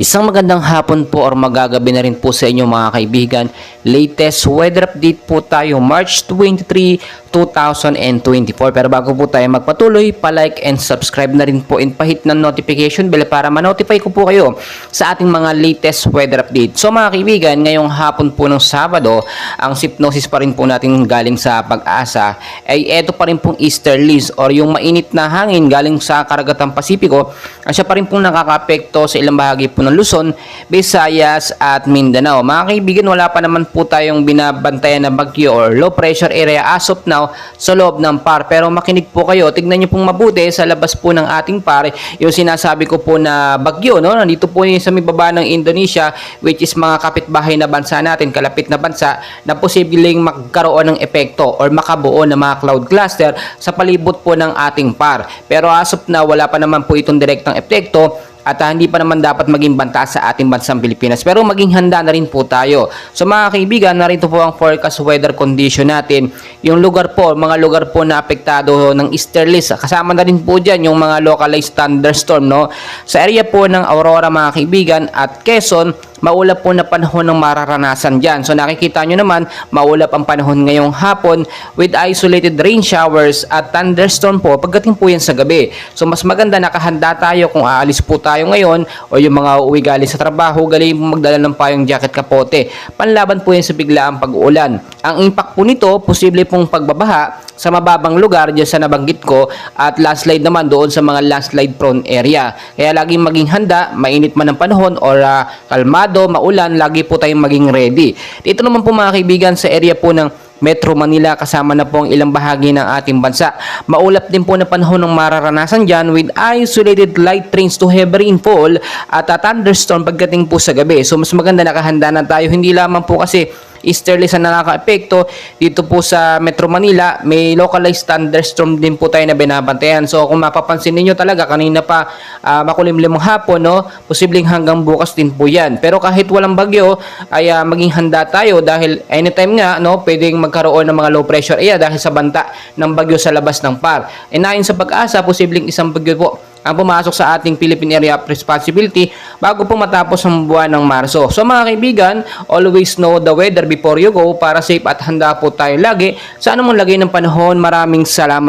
Isang magandang hapon po or magagabi na rin po sa inyo mga kaibigan. Latest weather update po tayo March 23, 2024. Pero bago po tayo magpatuloy, pa-like and subscribe na rin po and pahit ng notification bell para ma-notify ko po kayo sa ating mga latest weather update. So mga kaibigan, ngayong hapon po ng Sabado, ang hypnosis pa rin po natin galing sa Pag-asa ay eto pa rin pong easterlies or yung mainit na hangin galing sa Karagatang Pasipiko. Siya pa rin pong nakaka-apekto sa ilang bahagi po ng Luzon, Visayas at Mindanao. Mga kaibigan, wala pa naman po tayong binabantayan na bagyo or low pressure area as of now sa loob ng PAR. Pero makinig po kayo, tignan nyo pong mabuti sa labas po ng ating PAR, yung sinasabi ko po na bagyo, no? Nandito po yung sa may baba ng Indonesia, which is mga kapitbahay na bansa natin, kalapit na bansa, na posibleng magkaroon ng epekto or makabuo ng mga cloud cluster sa palibot po ng ating PAR. Pero as of now, wala pa naman po itong direktang epekto at hindi pa naman dapat maging banta sa ating bansang Pilipinas. Pero maging handa na rin po tayo. So mga kaibigan, narito po ang forecast weather condition natin. Yung lugar po, mga lugar po na apektado ng easterlies. Kasama na rin po dyan yung mga localized thunderstorm, no? Sa area po ng Aurora mga kaibigan at Quezon, maulap po na panahon ng mararanasan dyan. So nakikita nyo naman, maulap ang panahon ngayong hapon with isolated rain showers at thunderstorm po pagdating po yan sa gabi. So mas maganda nakahanda tayo kung aalis po tayo ngayon o yung mga uwi galing sa trabaho, galing magdala ng payong jacket kapote. Panlaban po yan sa biglaang pag-uulan. Ang impact po nito, posible pong pagbabaha sa mababang lugar dyan sa nabanggit ko at landslide naman doon sa mga landslide prone area. Kaya laging maging handa, mainit man ang panahon or kalmado, maulan, lagi po tayong maging ready. Dito naman po mga kaibigan sa area po ng Metro Manila, kasama na po ang ilang bahagi ng ating bansa. Maulap din po na panahon ng mararanasan dyan with isolated light rains to heavy rainfall at thunderstorm pagdating po sa gabi. So mas maganda nakahanda na tayo, hindi lamang po kasi easterlies ang nakaka-epekto dito po sa Metro Manila, may localized thunderstorm din po tayo na binabantayan. So kung mapapansin niyo talaga kanina pa makulimlim ang hapon, no, posibleng hanggang bukas din po yan. Pero kahit walang bagyo ay maging handa tayo dahil anytime nga, no, pwedeng magkaroon ng mga low pressure area dahil sa banta ng bagyo sa labas ng PAR. And ayon sa Pag-asa, posibleng isang bagyo po ang pumasok sa ating Philippine Area of Responsibility bago po matapos ang buwan ng Marso. So mga kaibigan, always know the weather before you go para safe at handa po tayo lagi sa anumang lagay ng panahon. Maraming salamat.